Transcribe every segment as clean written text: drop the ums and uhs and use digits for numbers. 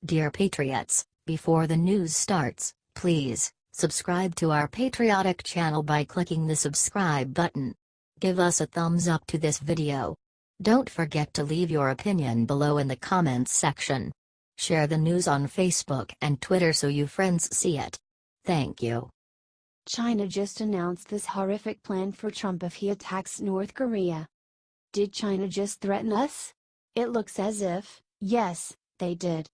Dear Patriots, before the news starts, please subscribe to our patriotic channel by clicking the subscribe button. Give us a thumbs up to this video. Don't forget to leave your opinion below in the comments section. Share the news on Facebook and Twitter so you friends see it. Thank you. China just announced this horrific plan for Trump if he attacks North Korea. Did China just threaten us? It looks as if, yes, they did.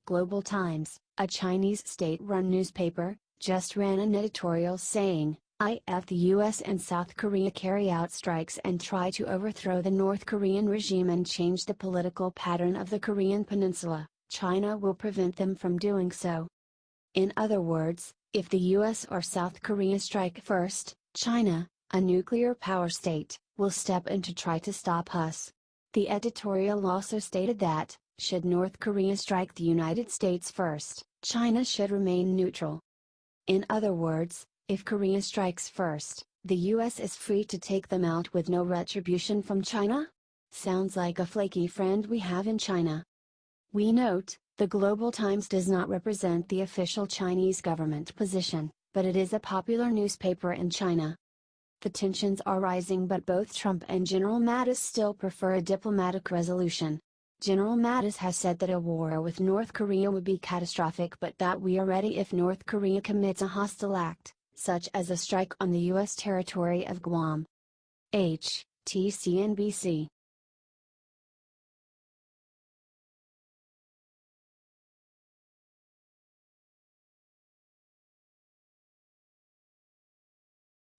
Global Times, a Chinese state-run newspaper, just ran an editorial saying, if the US and South Korea carry out strikes and try to overthrow the North Korean regime and change the political pattern of the Korean Peninsula, China will prevent them from doing so. In other words, if the US or South Korea strike first, China, a nuclear power state, will step in to try to stop us. The editorial also stated that, should North Korea strike the United States first, China should remain neutral. In other words, if Korea strikes first, the US is free to take them out with no retribution from China? Sounds like a flaky friend we have in China. We note, the Global Times does not represent the official Chinese government position, but it is a popular newspaper in China. The tensions are rising, but both Trump and General Mattis still prefer a diplomatic resolution. General Mattis has said that a war with North Korea would be catastrophic, but that we are ready if North Korea commits a hostile act, such as a strike on the U.S. territory of Guam. HTCNBC.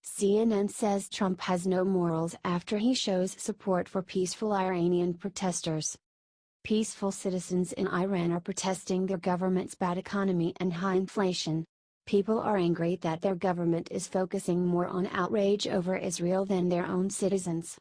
CNN says Trump has no morals after he shows support for peaceful Iranian protesters. Peaceful citizens in Iran are protesting their government's bad economy and high inflation. People are angry that their government is focusing more on outrage over Israel than their own citizens.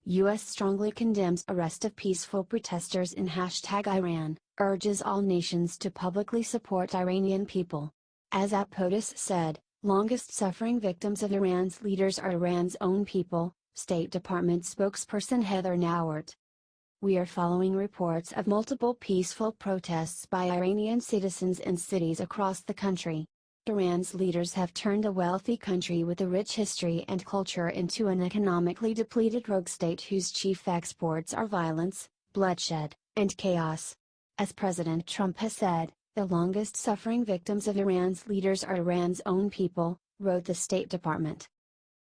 U.S. strongly condemns arrest of peaceful protesters in #Iran, urges all nations to publicly support Iranian people. As POTUS said, longest suffering victims of Iran's leaders are Iran's own people, State Department spokesperson Heather Nauert. We are following reports of multiple peaceful protests by Iranian citizens in cities across the country. Iran's leaders have turned a wealthy country with a rich history and culture into an economically depleted rogue state whose chief exports are violence, bloodshed, and chaos. As President Trump has said, the longest suffering victims of Iran's leaders are Iran's own people, wrote the State Department.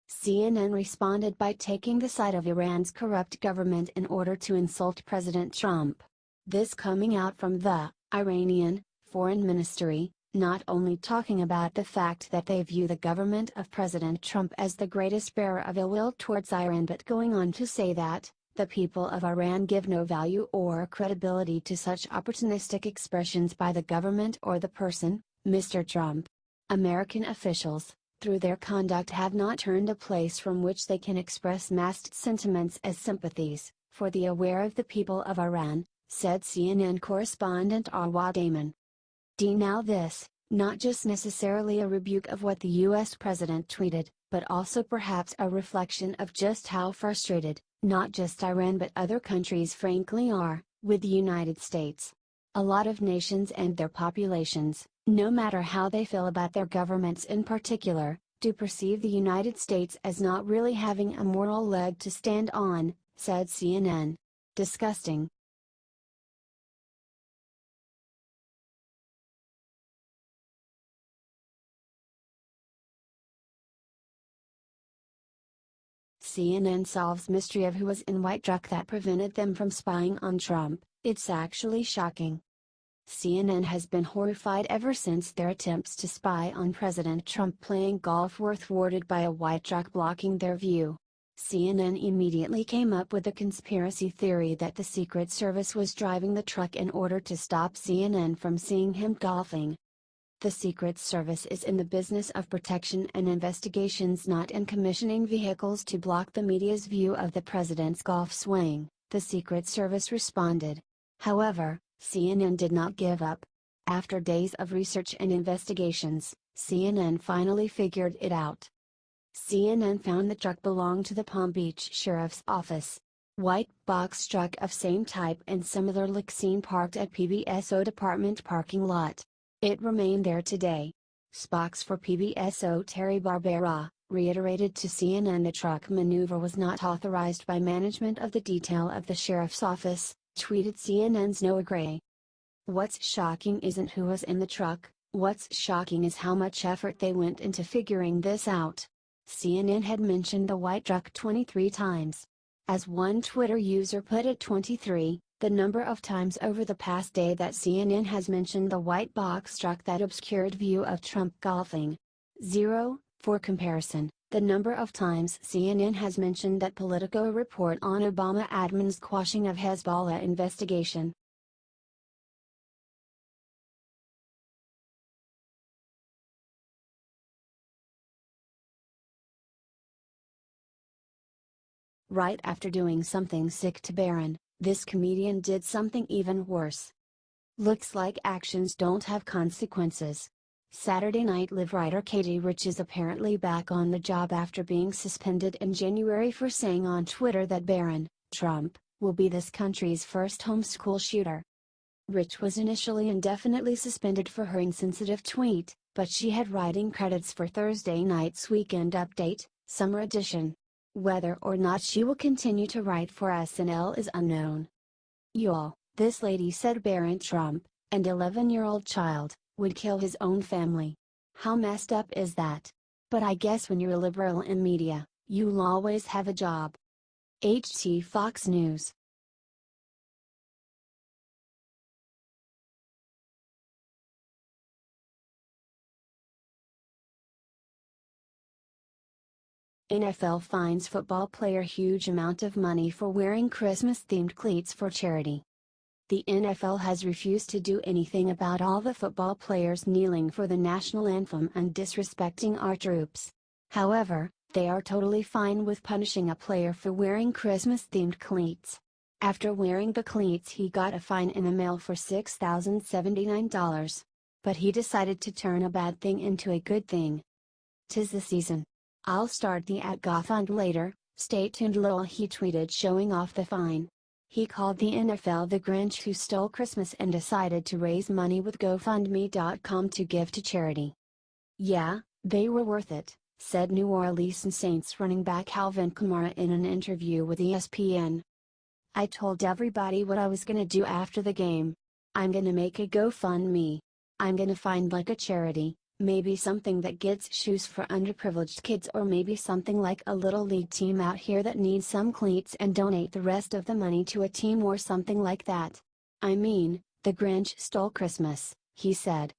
CNN responded by taking the side of Iran's corrupt government in order to insult President Trump. This coming out from the Iranian Foreign Ministry, not only talking about the fact that they view the government of President Trump as the greatest bearer of ill will towards Iran, but going on to say that, the people of Iran give no value or credibility to such opportunistic expressions by the government or the person, Mr. Trump. American officials, through their conduct, have not turned a place from which they can express masked sentiments as sympathies, for the aware of the people of Iran, said CNN correspondent Arwa Damon. Now this, not just necessarily a rebuke of what the US president tweeted, but also perhaps a reflection of just how frustrated, not just Iran but other countries frankly are, with the United States. A lot of nations and their populations, no matter how they feel about their governments in particular, do perceive the United States as not really having a moral leg to stand on, said CNN. Disgusting. CNN solves mystery of who was in white truck that prevented them from spying on Trump. It's actually shocking. CNN has been horrified ever since their attempts to spy on President Trump playing golf were thwarted by a white truck blocking their view. CNN immediately came up with a conspiracy theory that the Secret Service was driving the truck in order to stop CNN from seeing him golfing. The Secret Service is in the business of protection and investigations, not in commissioning vehicles to block the media's view of the president's golf swing, the Secret Service responded. However, CNN did not give up. After days of research and investigations, CNN finally figured it out. CNN found the truck belonged to the Palm Beach Sheriff's Office. White box truck of same type and similar look seen parked at PBSO department parking lot. It remained there today. Spokes for PBSO Terry Barbera reiterated to CNN the truck maneuver was not authorized by management of the detail of the sheriff's office, tweeted CNN's Noah Gray. What's shocking isn't who was in the truck, what's shocking is how much effort they went into figuring this out. CNN had mentioned the white truck 23 times. As one Twitter user put it, 23, the number of times over the past day that CNN has mentioned the white box truck that obscured view of Trump golfing. 0, for comparison, the number of times CNN has mentioned that Politico report on Obama admin's quashing of Hezbollah investigation. Right after doing something sick to Barron, this comedian did something even worse. Looks like actions don't have consequences. Saturday Night Live writer Katie Rich is apparently back on the job after being suspended in January for saying on Twitter that Barron, Trump, will be this country's first homeschool shooter. Rich was initially indefinitely suspended for her insensitive tweet, but she had writing credits for Thursday night's Weekend Update, Summer Edition. Whether or not she will continue to write for SNL is unknown. Y'all, this lady said Barron Trump, and 11-year-old child, would kill his own family. How messed up is that? But I guess when you're a liberal in media, you'll always have a job. HT Fox News. NFL fines football player huge amount of money for wearing Christmas-themed cleats for charity. The NFL has refused to do anything about all the football players kneeling for the national anthem and disrespecting our troops. However, they are totally fine with punishing a player for wearing Christmas-themed cleats. After wearing the cleats, he got a fine in the mail for $6,079. But he decided to turn a bad thing into a good thing. 'Tis the season. I'll start the @GoFund later, stay tuned lol, he tweeted showing off the fine. He called the NFL the Grinch who stole Christmas and decided to raise money with GoFundMe.com to give to charity. Yeah, they were worth it, said New Orleans Saints running back Alvin Kamara in an interview with ESPN. I told everybody what I was gonna do after the game. I'm gonna make a GoFundMe. I'm gonna find like a charity. Maybe something that gets shoes for underprivileged kids, or maybe something like a little league team out here that needs some cleats, and donate the rest of the money to a team or something like that. I mean, the Grinch stole Christmas, he said.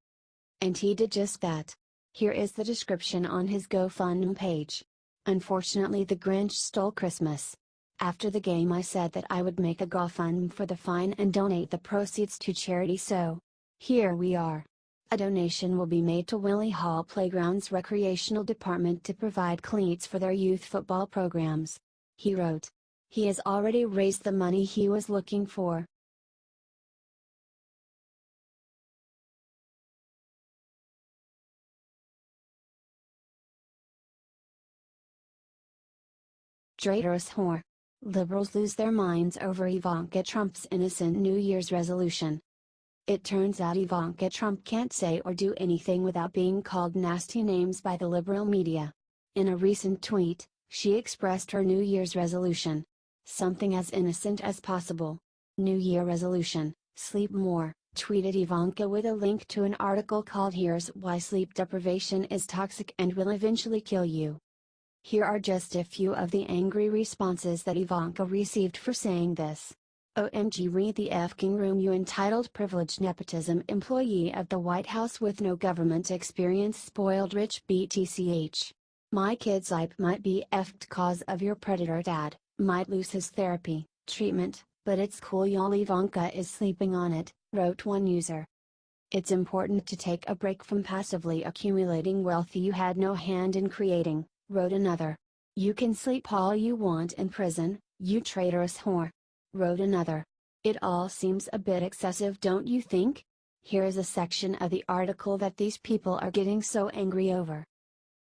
And he did just that. Here is the description on his GoFundMe page. Unfortunately, the Grinch stole Christmas. After the game I said that I would make a GoFundMe for the fine and donate the proceeds to charity, so here we are. A donation will be made to Willie Hall Playground's recreational department to provide cleats for their youth football programs. He wrote. He has already raised the money he was looking for. Traitorous whore. Liberals lose their minds over Ivanka Trump's innocent New Year's resolution. It turns out Ivanka Trump can't say or do anything without being called nasty names by the liberal media. In a recent tweet, she expressed her New Year's resolution. Something as innocent as possible. New Year resolution, sleep more, tweeted Ivanka with a link to an article called Here's Why Sleep Deprivation is Toxic and Will Eventually Kill You. Here are just a few of the angry responses that Ivanka received for saying this. OMG, read the F-king room, you entitled privileged nepotism employee of the White House with no government experience, spoiled rich BTCH. My kid's life might be effed cause of your predator dad, might lose his therapy, treatment, but it's cool y'all, Ivanka is sleeping on it, wrote one user. It's important to take a break from passively accumulating wealth you had no hand in creating, wrote another. You can sleep all you want in prison, you traitorous whore, wrote another. It all seems a bit excessive, don't you think? Here is a section of the article that these people are getting so angry over.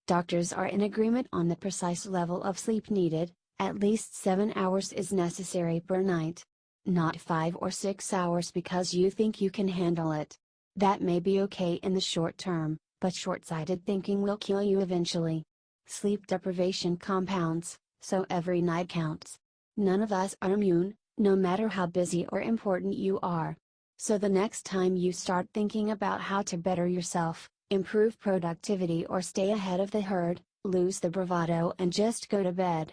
Doctors are in agreement on the precise level of sleep needed, At least 7 hours is necessary per night. Not 5 or 6 hours because you think you can handle it. That may be okay in the short term, but short-sighted thinking will kill you eventually. Sleep deprivation compounds, so every night counts. None of us are immune, no matter how busy or important you are. So the next time you start thinking about how to better yourself, improve productivity or stay ahead of the herd, lose the bravado and just go to bed.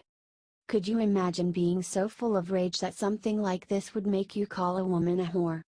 Could you imagine being so full of rage that something like this would make you call a woman a whore?